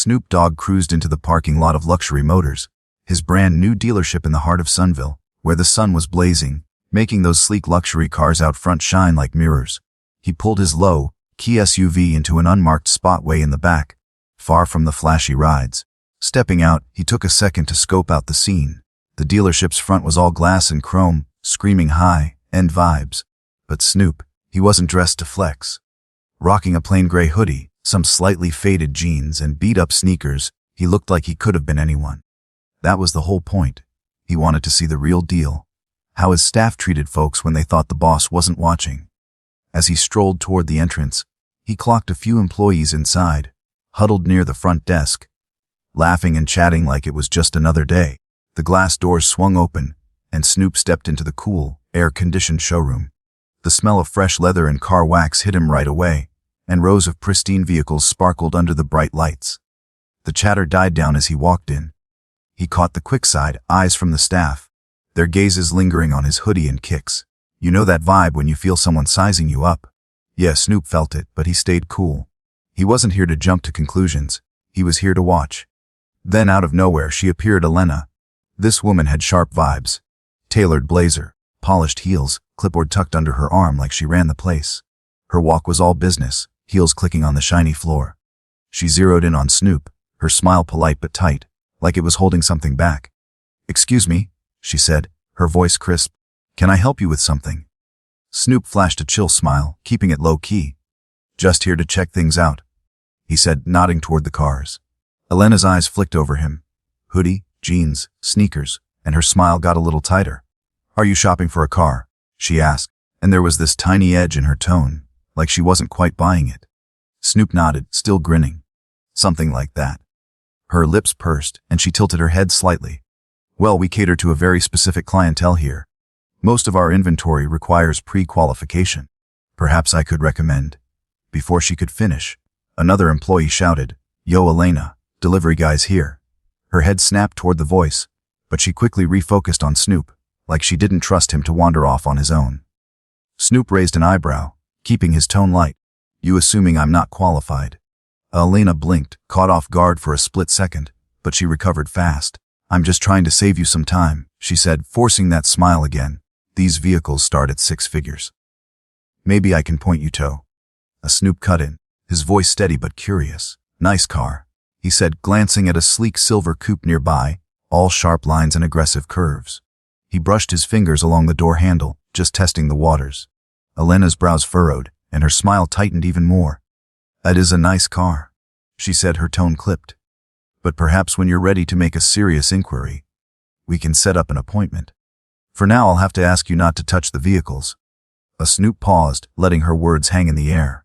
Snoop Dogg cruised into the parking lot of Luxury Motors, his brand new dealership in the heart of Sunville, where the sun was blazing, making those sleek luxury cars out front shine like mirrors. He pulled his low, key SUV into an unmarked spot way in the back, far from the flashy rides. Stepping out, he took a second to scope out the scene. The dealership's front was all glass and chrome, screaming high-end vibes. But Snoop, he wasn't dressed to flex. Rocking a plain gray hoodie, some slightly faded jeans, and beat-up sneakers, he looked like he could have been anyone. That was the whole point. He wanted to see the real deal. How his staff treated folks when they thought the boss wasn't watching. As he strolled toward the entrance, he clocked a few employees inside, huddled near the front desk, laughing and chatting like it was just another day. The glass doors swung open, and Snoop stepped into the cool, air-conditioned showroom. The smell of fresh leather and car wax hit him right away, and rows of pristine vehicles sparkled under the bright lights. The chatter died down as he walked in. He caught the quick side eyes from the staff, their gazes lingering on his hoodie and kicks. You know that vibe when you feel someone sizing you up? Yeah, Snoop felt it, but he stayed cool. He wasn't here to jump to conclusions. He was here to watch. Then out of nowhere she appeared, Elena. This woman had sharp vibes. Tailored blazer, polished heels, clipboard tucked under her arm like she ran the place. Her walk was all business, heels clicking on the shiny floor. She zeroed in on Snoop, her smile polite but tight, like it was holding something back. "Excuse me," she said, her voice crisp. "Can I help you with something?" Snoop flashed a chill smile, keeping it low-key. "Just here to check things out," he said, nodding toward the cars. Elena's eyes flicked over him. Hoodie, jeans, sneakers, and her smile got a little tighter. "Are you shopping for a car?" she asked, and there was this tiny edge in her tone, like she wasn't quite buying it. Snoop nodded, still grinning. "Something like that." Her lips pursed, and she tilted her head slightly. "Well, we cater to a very specific clientele here. Most of our inventory requires pre-qualification. Perhaps I could recommend." Before she could finish, another employee shouted, "Yo, Elena, delivery guy's here." Her head snapped toward the voice, but she quickly refocused on Snoop, like she didn't trust him to wander off on his own. Snoop raised an eyebrow, keeping his tone light. "You assuming I'm not qualified?" Elena blinked, caught off guard for a split second, but she recovered fast. "I'm just trying to save you some time," she said, forcing that smile again. "These vehicles start at 6 figures. Maybe I can point you to." A Snoop cut in, his voice steady but curious. "Nice car," he said, glancing at a sleek silver coupe nearby, all sharp lines and aggressive curves. He brushed his fingers along the door handle, just testing the waters. Elena's brows furrowed, and her smile tightened even more. "That is a nice car," she said, her tone clipped. "But perhaps when you're ready to make a serious inquiry, we can set up an appointment. For now, I'll have to ask you not to touch the vehicles." A Snoop paused, letting her words hang in the air.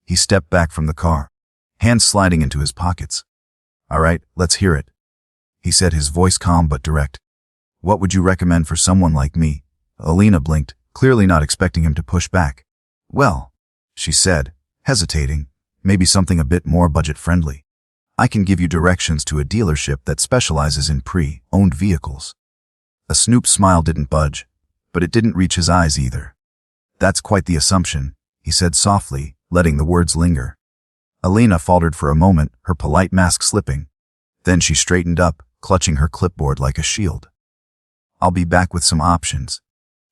He stepped back from the car, hands sliding into his pockets. "All right, let's hear it," he said, his voice calm but direct. "What would you recommend for someone like me?" Elena blinked, clearly not expecting him to push back. "Well," she said, hesitating, "maybe something a bit more budget-friendly. I can give you directions to a dealership that specializes in pre-owned vehicles." A Snoop smile didn't budge, but it didn't reach his eyes either. "That's quite the assumption," he said softly, letting the words linger. Elena faltered for a moment, her polite mask slipping. Then she straightened up, clutching her clipboard like a shield. "I'll be back with some options,"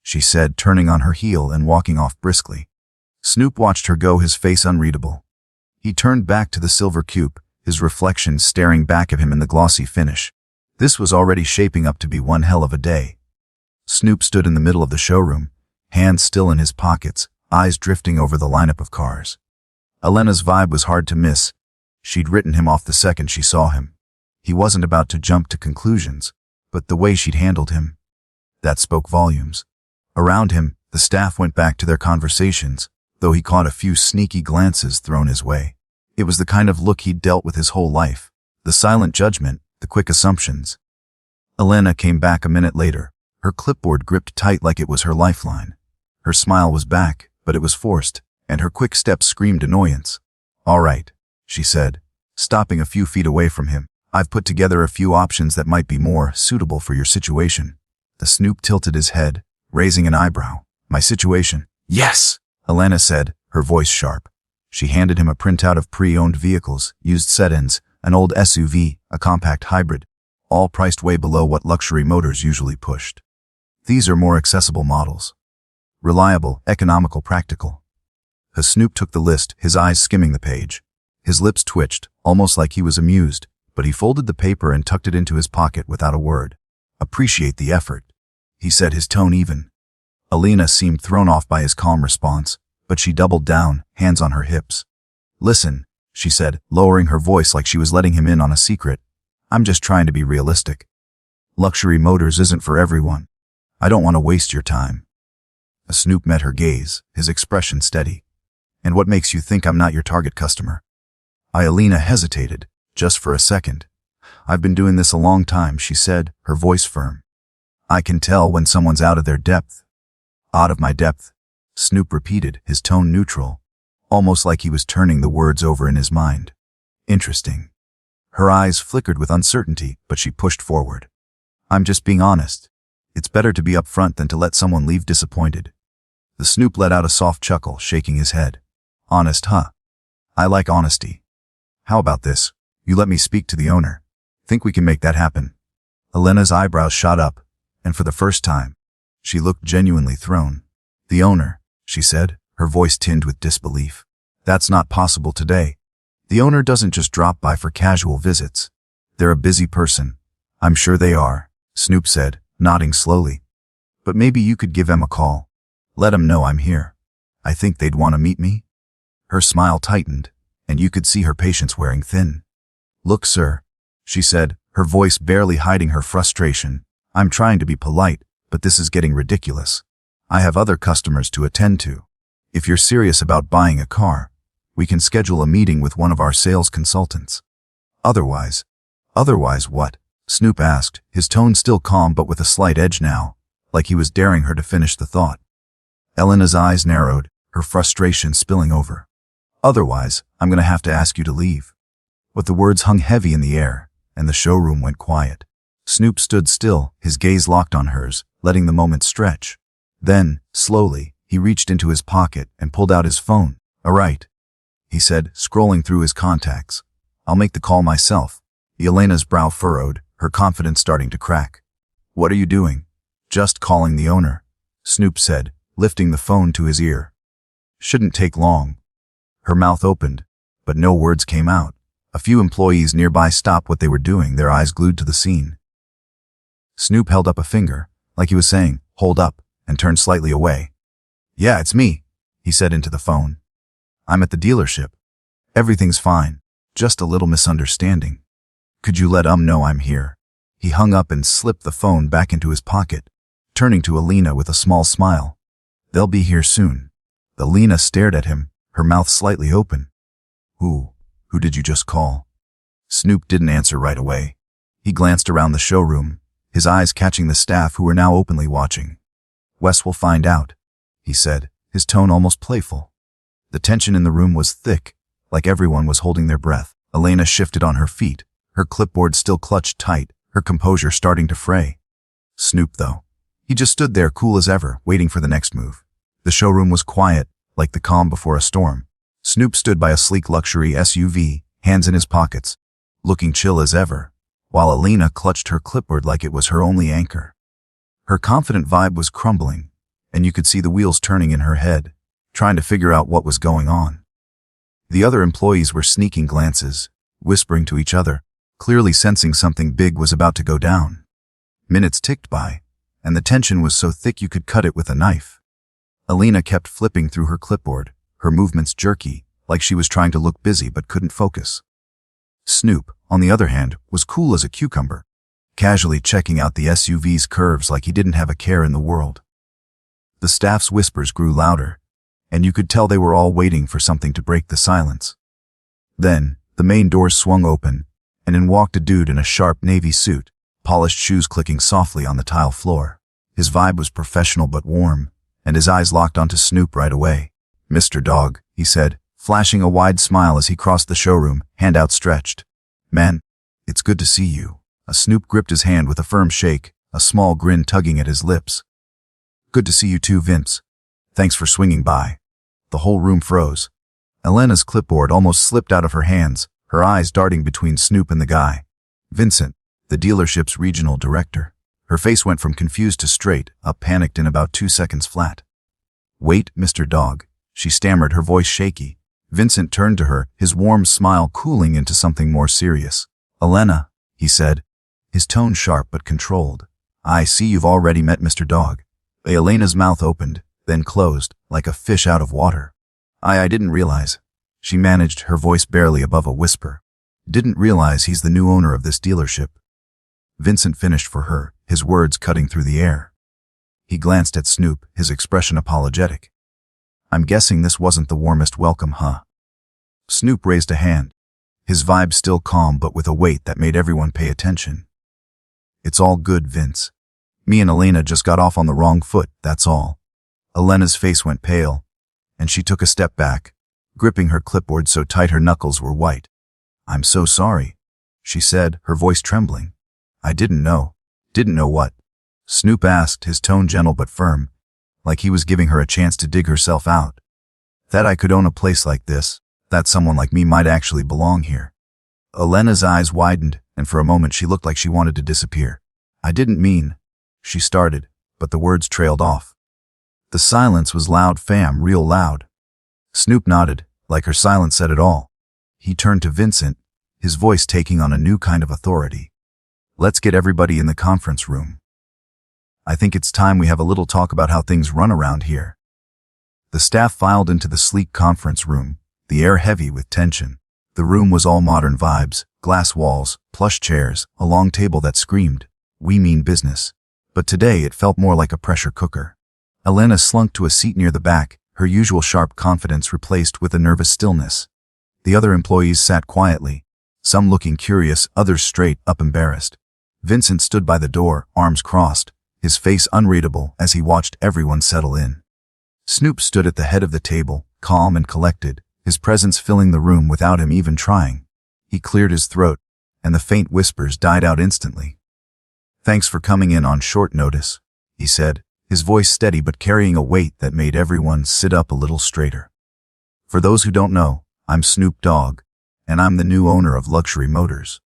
she said, turning on her heel and walking off briskly. Snoop watched her go, his face unreadable. He turned back to the silver coupe, his reflection staring back at him in the glossy finish. This was already shaping up to be one hell of a day. Snoop stood in the middle of the showroom, hands still in his pockets, eyes drifting over the lineup of cars. Elena's vibe was hard to miss. She'd written him off the second she saw him. He wasn't about to jump to conclusions, but the way she'd handled him, that spoke volumes. Around him, the staff went back to their conversations, though he caught a few sneaky glances thrown his way. It was the kind of look he'd dealt with his whole life, the silent judgment, the quick assumptions. Elena came back a minute later, her clipboard gripped tight like it was her lifeline. Her smile was back, but it was forced, and her quick steps screamed annoyance. "All right," she said, stopping a few feet away from him. "I've put together a few options that might be more suitable for your situation." The Snoop tilted his head, raising an eyebrow. "My situation?" "Yes," Elena said, her voice sharp. She handed him a printout of pre-owned vehicles, used set-ins, an old SUV, a compact hybrid, all priced way below what luxury motors usually pushed. These are more accessible models. Reliable, economical, practical. As Snoop took the list, his eyes skimming the page. His lips twitched, almost like he was amused, but he folded the paper and tucked it into his pocket without a word. "Appreciate the effort," he said, his tone even. Alina seemed thrown off by his calm response, but she doubled down, hands on her hips. "Listen," she said, lowering her voice like she was letting him in on a secret. "I'm just trying to be realistic. Luxury motors isn't for everyone. I don't want to waste your time." Snoop met her gaze, his expression steady. "And what makes you think I'm not your target customer?" Alina hesitated, just for a second. "I've been doing this a long time," she said, her voice firm. "I can tell when someone's out of their depth." "Out of my depth," Snoop repeated, his tone neutral, almost like he was turning the words over in his mind. "Interesting." Her eyes flickered with uncertainty, but she pushed forward. "I'm just being honest. It's better to be upfront than to let someone leave disappointed." The Snoop let out a soft chuckle, shaking his head. "Honest, huh? I like honesty. How about this? You let me speak to the owner. Think we can make that happen?" Alina's eyebrows shot up, and for the first time, she looked genuinely thrown. "The owner," she said, her voice tinged with disbelief. "That's not possible today. The owner doesn't just drop by for casual visits. They're a busy person." "I'm sure they are," Snoop said, nodding slowly. "But maybe you could give them a call. Let them know I'm here. I think they'd want to meet me." Her smile tightened, and you could see her patience wearing thin. "Look, sir," she said, her voice barely hiding her frustration. "I'm trying to be polite, but this is getting ridiculous. I have other customers to attend to. If you're serious about buying a car, we can schedule a meeting with one of our sales consultants. Otherwise what?" Snoop asked, his tone still calm but with a slight edge now, like he was daring her to finish the thought. Alina's eyes narrowed, her frustration spilling over. "Otherwise, I'm going to have to ask you to leave." But the words hung heavy in the air, and the showroom went quiet. Snoop stood still, his gaze locked on hers, letting the moment stretch. Then, slowly, he reached into his pocket and pulled out his phone. "All right," he said, scrolling through his contacts. "I'll make the call myself." Alina's brow furrowed, her confidence starting to crack. "What are you doing?" "Just calling the owner," Snoop said, lifting the phone to his ear. "Shouldn't take long." Her mouth opened, but no words came out. A few employees nearby stopped what they were doing, their eyes glued to the scene. Snoop held up a finger, like he was saying, "Hold up," and turned slightly away. "Yeah, it's me," he said into the phone. "I'm at the dealership. Everything's fine, just a little misunderstanding. Could you let know I'm here?" He hung up and slipped the phone back into his pocket, turning to Alina with a small smile. "They'll be here soon." Alina stared at him, her mouth slightly open. Who did you just call?" Snoop didn't answer right away. He glanced around the showroom, his eyes catching the staff who were now openly watching. "Wes will find out," he said, his tone almost playful. The tension in the room was thick, like everyone was holding their breath. Alina shifted on her feet, her clipboard still clutched tight, her composure starting to fray. Snoop, though, he just stood there cool as ever, waiting for the next move. The showroom was quiet, like the calm before a storm. Snoop stood by a sleek luxury SUV, hands in his pockets, looking chill as ever, while Alina clutched her clipboard like it was her only anchor. Her confident vibe was crumbling, and you could see the wheels turning in her head, trying to figure out what was going on. The other employees were sneaking glances, whispering to each other, clearly sensing something big was about to go down. Minutes ticked by, and the tension was so thick you could cut it with a knife. Alina kept flipping through her clipboard, her movements jerky, like she was trying to look busy but couldn't focus. Snoop, on the other hand, was cool as a cucumber, casually checking out the SUV's curves like he didn't have a care in the world. The staff's whispers grew louder, and you could tell they were all waiting for something to break the silence. Then, the main doors swung open, and in walked a dude in a sharp navy suit, polished shoes clicking softly on the tile floor. His vibe was professional but warm, and his eyes locked onto Snoop right away. "Mr. Dogg," he said, flashing a wide smile as he crossed the showroom, hand outstretched. "Man, it's good to see you." Snoop gripped his hand with a firm shake, a small grin tugging at his lips. "Good to see you too, Vince. Thanks for swinging by." The whole room froze. Alina's clipboard almost slipped out of her hands, her eyes darting between Snoop and the guy. Vincent, the dealership's regional director. Her face went from confused to straight up, panicked in about 2 seconds flat. "Wait, Mr. Dogg," she stammered, her voice shaky. Vincent turned to her, his warm smile cooling into something more serious. "Elena," he said, his tone sharp but controlled. "I see you've already met Mr. Dogg." Elena's mouth opened, then closed, like a fish out of water. I didn't realize." She managed, her voice barely above a whisper. "Didn't realize he's the new owner of this dealership." Vincent finished for her, his words cutting through the air. He glanced at Snoop, his expression apologetic. "I'm guessing this wasn't the warmest welcome, huh?" Snoop raised a hand, his vibe still calm but with a weight that made everyone pay attention. "It's all good, Vince. Me and Elena just got off on the wrong foot, that's all." Elena's face went pale, and she took a step back, gripping her clipboard so tight her knuckles were white. "I'm so sorry," she said, her voice trembling. "I didn't know." "Didn't know what?" Snoop asked, his tone gentle but firm, like he was giving her a chance to dig herself out. "That I could own a place like this, that someone like me might actually belong here." Elena's eyes widened, and for a moment she looked like she wanted to disappear. "I didn't mean," she started, but the words trailed off. The silence was loud, fam, real loud. Snoop nodded, like her silence said it all. He turned to Vincent, his voice taking on a new kind of authority. "Let's get everybody in the conference room. I think it's time we have a little talk about how things run around here." The staff filed into the sleek conference room, the air heavy with tension. The room was all modern vibes, glass walls, plush chairs, a long table that screamed, "We mean business." But today it felt more like a pressure cooker. Elena slunk to a seat near the back, her usual sharp confidence replaced with a nervous stillness. The other employees sat quietly, some looking curious, others straight up embarrassed. Vincent stood by the door, arms crossed, his face unreadable as he watched everyone settle in. Snoop stood at the head of the table, calm and collected, his presence filling the room without him even trying. He cleared his throat, and the faint whispers died out instantly. "Thanks for coming in on short notice," he said, his voice steady but carrying a weight that made everyone sit up a little straighter. "For those who don't know, I'm Snoop Dogg, and I'm the new owner of Luxury Motors."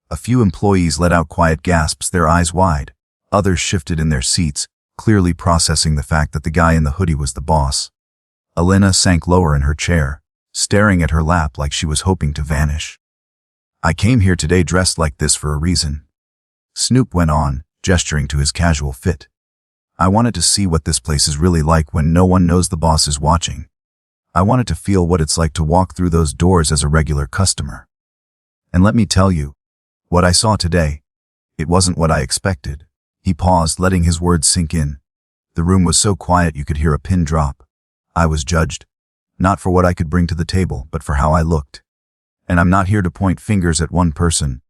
A few employees let out quiet gasps, their eyes wide. Others shifted in their seats, clearly processing the fact that the guy in the hoodie was the boss. Elena sank lower in her chair, staring at her lap like she was hoping to vanish. "I came here today dressed like this for a reason," Snoop went on, gesturing to his casual fit. "I wanted to see what this place is really like when no one knows the boss is watching. I wanted to feel what it's like to walk through those doors as a regular customer. And let me tell you, what I saw today, it wasn't what I expected." He paused, letting his words sink in. The room was so quiet you could hear a pin drop. "I was judged, not for what I could bring to the table, but for how I looked. And I'm not here to point fingers at one person,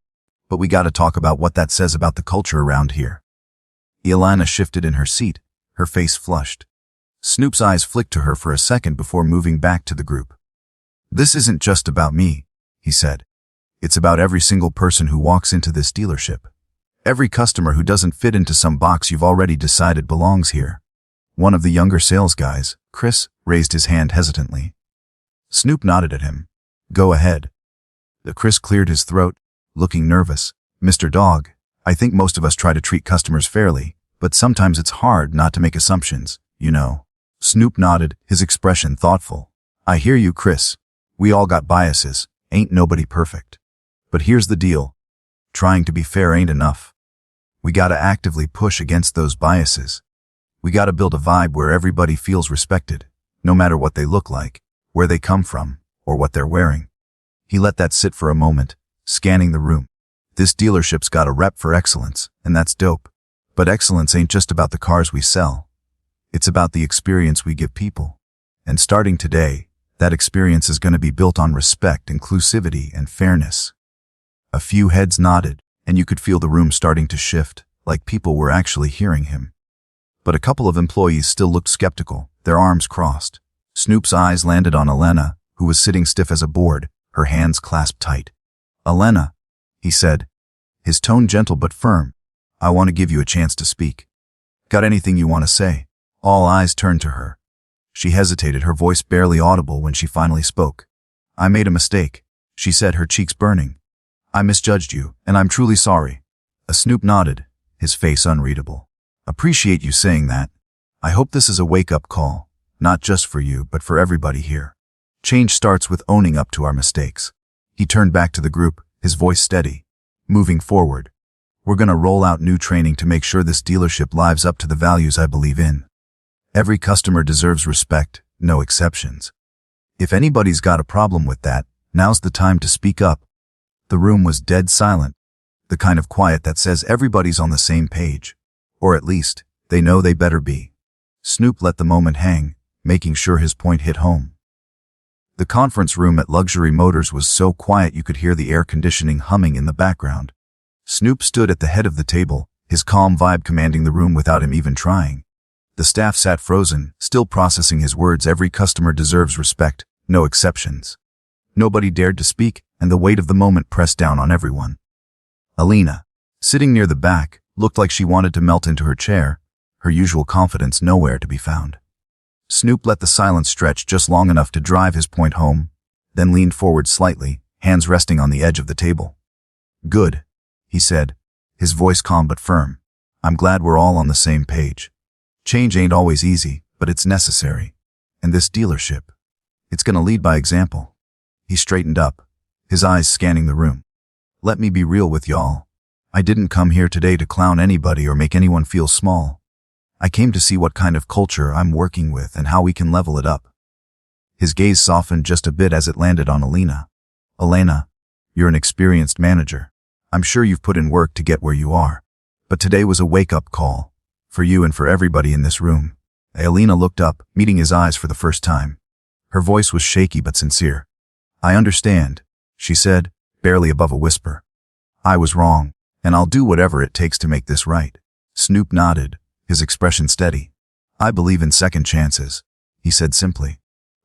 but we gotta talk about what that says about the culture around here." Elena shifted in her seat, her face flushed. Snoop's eyes flicked to her for a second before moving back to the group. "This isn't just about me," he said. "It's about every single person who walks into this dealership. Every customer who doesn't fit into some box you've already decided belongs here." One of the younger sales guys, Chris, raised his hand hesitantly. Snoop nodded at him. "Go ahead." Chris cleared his throat, looking nervous. "Mr. Dogg, I think most of us try to treat customers fairly, but sometimes it's hard not to make assumptions, you know." Snoop nodded, his expression thoughtful. "I hear you, Chris. We all got biases. Ain't nobody perfect. But here's the deal. Trying to be fair ain't enough. We gotta actively push against those biases. We gotta build a vibe where everybody feels respected, no matter what they look like, where they come from, or what they're wearing." He let that sit for a moment, scanning the room. This dealership's got a rep for excellence, and that's dope. But excellence ain't just about the cars we sell. It's about the experience we give people. And starting today, that experience is going to be built on respect, inclusivity, and fairness. A few heads nodded, and you could feel the room starting to shift, like people were actually hearing him. But a couple of employees still looked skeptical, their arms crossed. Snoop's eyes landed on Elena, who was sitting stiff as a board, her hands clasped tight. "Elena," he said, his tone gentle but firm, "I want to give you a chance to speak. Got anything you want to say?" All eyes turned to her. She hesitated, her voice barely audible when she finally spoke. "I made a mistake," she said, her cheeks burning. I misjudged you, and I'm truly sorry. Snoop nodded, his face unreadable. Appreciate you saying that. I hope this is a wake-up call, not just for you, but for everybody here. Change starts with owning up to our mistakes. He turned back to the group, his voice steady. Moving forward, we're gonna roll out new training to make sure this dealership lives up to the values I believe in. Every customer deserves respect, no exceptions. If anybody's got a problem with that, now's the time to speak up. The room was dead silent, the kind of quiet that says everybody's on the same page. Or at least, they know they better be. Snoop let the moment hang, making sure his point hit home. The conference room at Luxury Motors was so quiet you could hear the air conditioning humming in the background. Snoop stood at the head of the table, his calm vibe commanding the room without him even trying. The staff sat frozen, still processing his words. Every customer deserves respect, no exceptions. Nobody dared to speak, and the weight of the moment pressed down on everyone. Alina, sitting near the back, looked like she wanted to melt into her chair, her usual confidence nowhere to be found. Snoop let the silence stretch just long enough to drive his point home, then leaned forward slightly, hands resting on the edge of the table. Good, he said, his voice calm but firm. I'm glad we're all on the same page. Change ain't always easy, but it's necessary. And this dealership, it's gonna lead by example. He straightened up, his eyes scanning the room. Let me be real with y'all. I didn't come here today to clown anybody or make anyone feel small. I came to see what kind of culture I'm working with and how we can level it up. His gaze softened just a bit as it landed on Alina. Elena, you're an experienced manager. I'm sure you've put in work to get where you are. But today was a wake-up call, for you and for everybody in this room. Alina looked up, meeting his eyes for the first time. Her voice was shaky but sincere. I understand, she said, barely above a whisper. I was wrong, and I'll do whatever it takes to make this right. Snoop nodded, his expression steady. I believe in second chances, he said simply.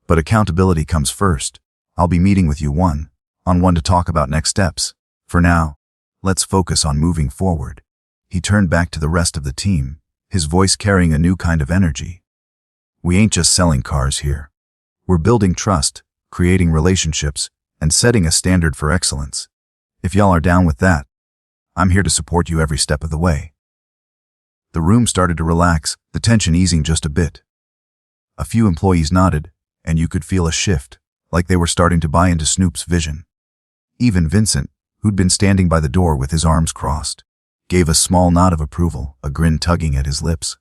But accountability comes first. I'll be meeting with you one-on-one to talk about next steps. For now, let's focus on moving forward. He turned back to the rest of the team, his voice carrying a new kind of energy. We ain't just selling cars here. We're building trust, creating relationships, and setting a standard for excellence. If y'all are down with that, I'm here to support you every step of the way. The room started to relax, the tension easing just a bit. A few employees nodded, and you could feel a shift, like they were starting to buy into Snoop's vision. Even Vincent, who'd been standing by the door with his arms crossed, gave a small nod of approval, a grin tugging at his lips.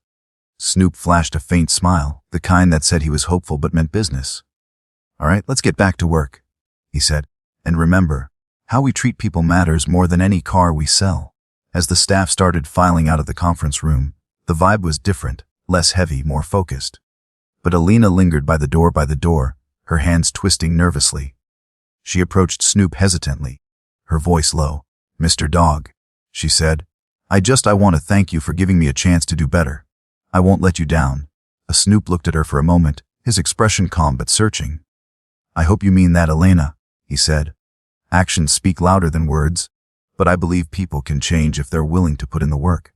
Snoop flashed a faint smile, the kind that said he was hopeful but meant business. All right, let's get back to work, he said. And remember, how we treat people matters more than any car we sell. As the staff started filing out of the conference room, the vibe was different, less heavy, more focused. But Alina lingered by the door, her hands twisting nervously. She approached Snoop hesitantly, her voice low. Mr. Dogg, she said, I want to thank you for giving me a chance to do better. I won't let you down. Snoop looked at her for a moment, his expression calm but searching. I hope you mean that, Elena, he said. Actions speak louder than words, but I believe people can change if they're willing to put in the work.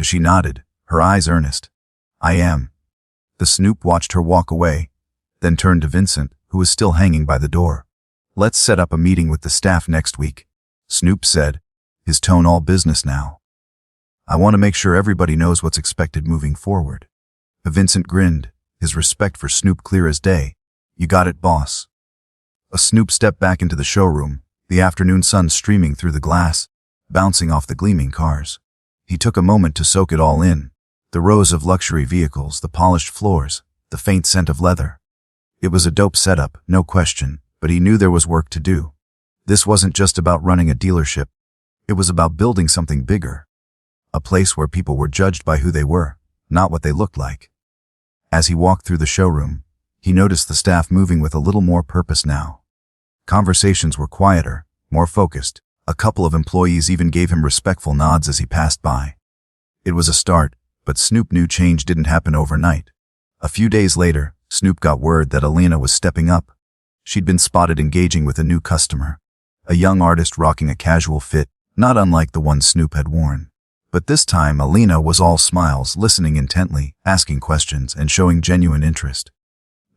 She nodded, her eyes earnest. I am. The Snoop watched her walk away, then turned to Vincent, who was still hanging by the door. Let's set up a meeting with the staff next week, Snoop said, his tone all business now. I want to make sure everybody knows what's expected moving forward. Vincent grinned, his respect for Snoop clear as day. You got it, boss. Snoop stepped back into the showroom, the afternoon sun streaming through the glass, bouncing off the gleaming cars. He took a moment to soak it all in. The rows of luxury vehicles, the polished floors, the faint scent of leather. It was a dope setup, no question, but he knew there was work to do. This wasn't just about running a dealership. It was about building something bigger. A place where people were judged by who they were, not what they looked like. As he walked through the showroom, he noticed the staff moving with a little more purpose now. Conversations were quieter, more focused. A couple of employees even gave him respectful nods as he passed by. It was a start, but Snoop knew change didn't happen overnight. A few days later, Snoop got word that Alina was stepping up. She'd been spotted engaging with a new customer, a young artist rocking a casual fit, not unlike the one Snoop had worn. But this time, Alina was all smiles, listening intently, asking questions, and showing genuine interest.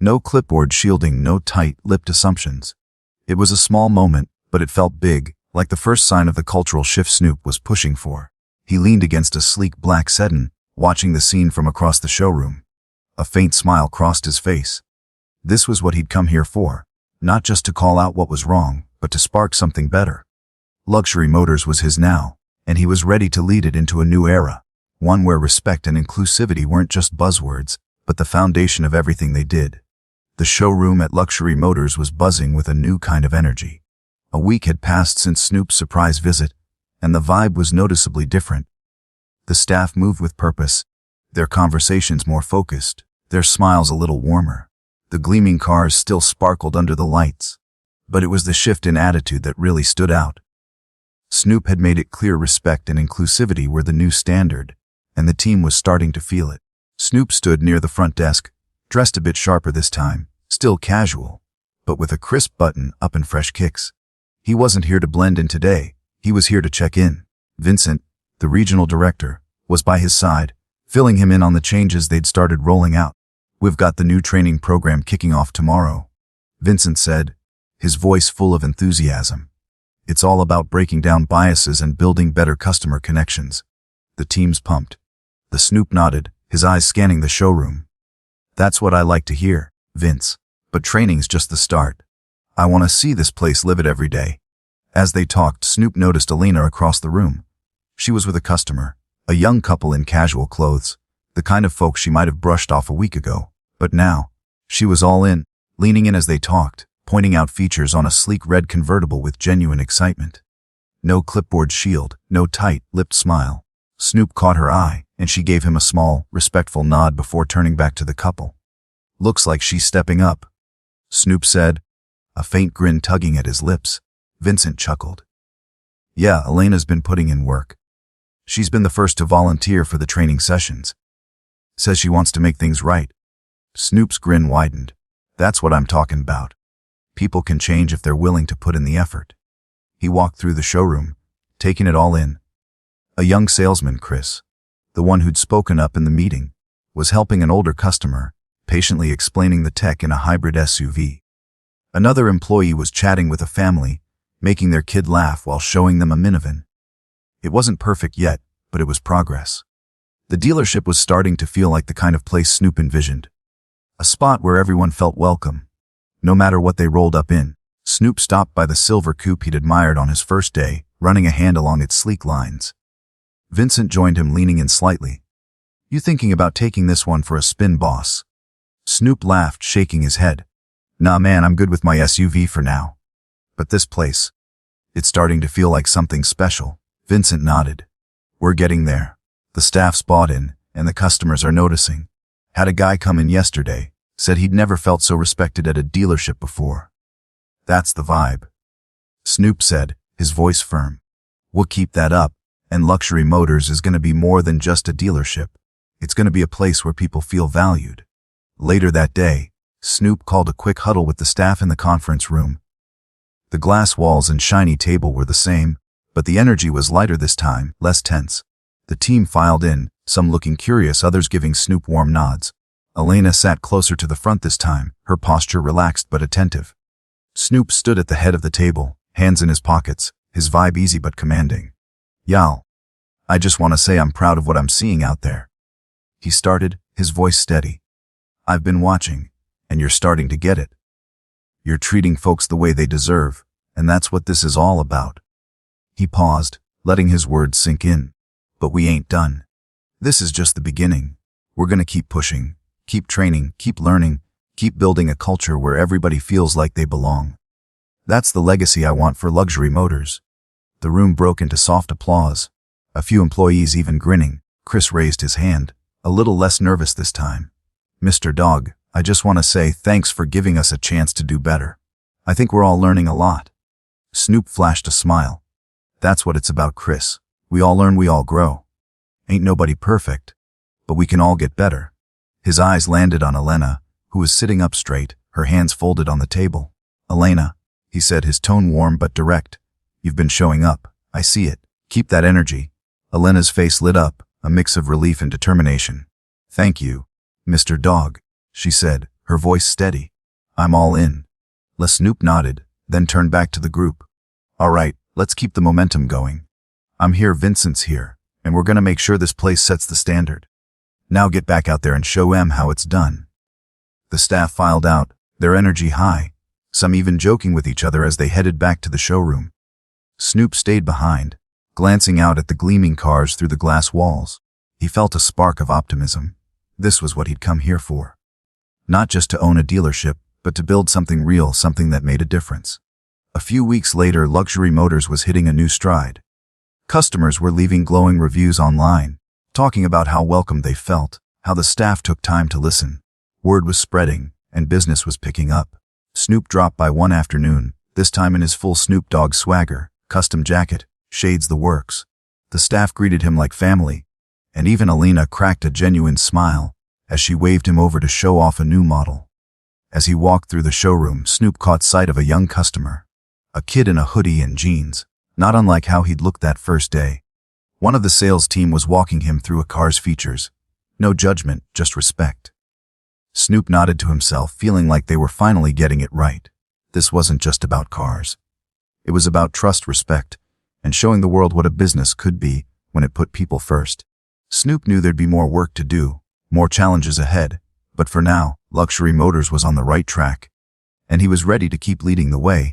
No clipboard shielding, no tight-lipped assumptions. It was a small moment, but it felt big, like the first sign of the cultural shift Snoop was pushing for. He leaned against a sleek black sedan, watching the scene from across the showroom. A faint smile crossed his face. This was what he'd come here for, not just to call out what was wrong, but to spark something better. Luxury Motors was his now, and he was ready to lead it into a new era, one where respect and inclusivity weren't just buzzwords, but the foundation of everything they did. The showroom at Luxury Motors was buzzing with a new kind of energy. A week had passed since Snoop's surprise visit, and the vibe was noticeably different. The staff moved with purpose, their conversations more focused, their smiles a little warmer. The gleaming cars still sparkled under the lights, but it was the shift in attitude that really stood out. Snoop had made it clear respect and inclusivity were the new standard, and the team was starting to feel it. Snoop stood near the front desk, dressed a bit sharper this time, still casual, but with a crisp button up and fresh kicks. He wasn't here to blend in today, he was here to check in. Vincent, the regional director, was by his side, filling him in on the changes they'd started rolling out. "We've got the new training program kicking off tomorrow," Vincent said, his voice full of enthusiasm. "It's all about breaking down biases and building better customer connections." The team's pumped. The Snoop nodded, his eyes scanning the showroom. "That's what I like to hear, Vince. But training's just the start. I want to see this place live it every day." As they talked, Snoop noticed Elena across the room. She was with a customer, a young couple in casual clothes, the kind of folks she might have brushed off a week ago. But now, she was all in, leaning in as they talked, pointing out features on a sleek red convertible with genuine excitement. No clipboard shield, no tight-lipped smile. Snoop caught her eye, and she gave him a small, respectful nod before turning back to the couple. "Looks like she's stepping up," Snoop said, a faint grin tugging at his lips. Vincent chuckled. "Yeah, Elena's been putting in work. She's been the first to volunteer for the training sessions. Says she wants to make things right." Snoop's grin widened. "That's what I'm talking about. People can change if they're willing to put in the effort." He walked through the showroom, taking it all in. A young salesman, Chris, the one who'd spoken up in the meeting, was helping an older customer, patiently explaining the tech in a hybrid SUV. Another employee was chatting with a family, making their kid laugh while showing them a minivan. It wasn't perfect yet, but it was progress. The dealership was starting to feel like the kind of place Snoop envisioned. A spot where everyone felt welcome, no matter what they rolled up in. Snoop stopped by the silver coupe he'd admired on his first day, running a hand along its sleek lines. Vincent joined him, leaning in slightly. "You thinking about taking this one for a spin, boss?" Snoop laughed, shaking his head. "Nah man, I'm good with my SUV for now. But this place, it's starting to feel like something special." Vincent nodded. "We're getting there. The staff's bought in, and the customers are noticing. Had a guy come in yesterday, said he'd never felt so respected at a dealership before." "That's the vibe," Snoop said, his voice firm. "We'll keep that up, and Luxury Motors is going to be more than just a dealership. It's going to be a place where people feel valued." Later that day, Snoop called a quick huddle with the staff in the conference room. The glass walls and shiny table were the same, but the energy was lighter this time, less tense. The team filed in, some looking curious, others giving Snoop warm nods. Elena sat closer to the front this time, her posture relaxed but attentive. Snoop stood at the head of the table, hands in his pockets, his vibe easy but commanding. "Y'all, I just want to say I'm proud of what I'm seeing out there." He started, his voice steady. "I've been watching, and you're starting to get it. You're treating folks the way they deserve, and that's what this is all about." He paused, letting his words sink in. "But we ain't done. This is just the beginning. We're gonna keep pushing, keep training, keep learning, keep building a culture where everybody feels like they belong. That's the legacy I want for Luxury Motors." The room broke into soft applause, a few employees even grinning. Chris raised his hand, a little less nervous this time. "Mr. Dogg, I just want to say thanks for giving us a chance to do better. I think we're all learning a lot." Snoop flashed a smile. "That's what it's about, Chris. We all learn, we all grow. Ain't nobody perfect, but we can all get better." His eyes landed on Elena, who was sitting up straight, her hands folded on the table. "Elena," he said, his tone warm but direct, "you've been showing up. I see it. Keep that energy." Elena's face lit up, a mix of relief and determination. "Thank you, Mr. Dogg," she said, her voice steady. "I'm all in." Snoop nodded, then turned back to the group. All right, let's keep the momentum going. I'm here, Vincent's here, and we're gonna make sure this place sets the standard. Now get back out there and show em how it's done. The staff filed out, their energy high, some even joking with each other as they headed back to the showroom. Snoop stayed behind, glancing out at the gleaming cars through the glass walls. He felt a spark of optimism. This was what he'd come here for. Not just to own a dealership, but to build something real, something that made a difference. A few weeks later, luxury motors was hitting a new stride. Customers were leaving glowing reviews online, talking about how welcome they felt, how the staff took time to listen. Word was spreading, and business was picking up. Snoop dropped by one afternoon, this time in his full Snoop Dogg swagger, custom jacket, shades, the works. The staff greeted him like family, and even Alina cracked a genuine smile as she waved him over to show off a new model. As he walked through the showroom, Snoop caught sight of a young customer, a kid in a hoodie and jeans, not unlike how he'd looked that first day. One of the sales team was walking him through a car's features. No judgment, just respect. Snoop nodded to himself, feeling like they were finally getting it right. This wasn't just about cars. It was about trust, respect, and showing the world what a business could be when it put people first. Snoop knew there'd be more work to do, more challenges ahead, but for now, Luxury Motors was on the right track, and he was ready to keep leading the way.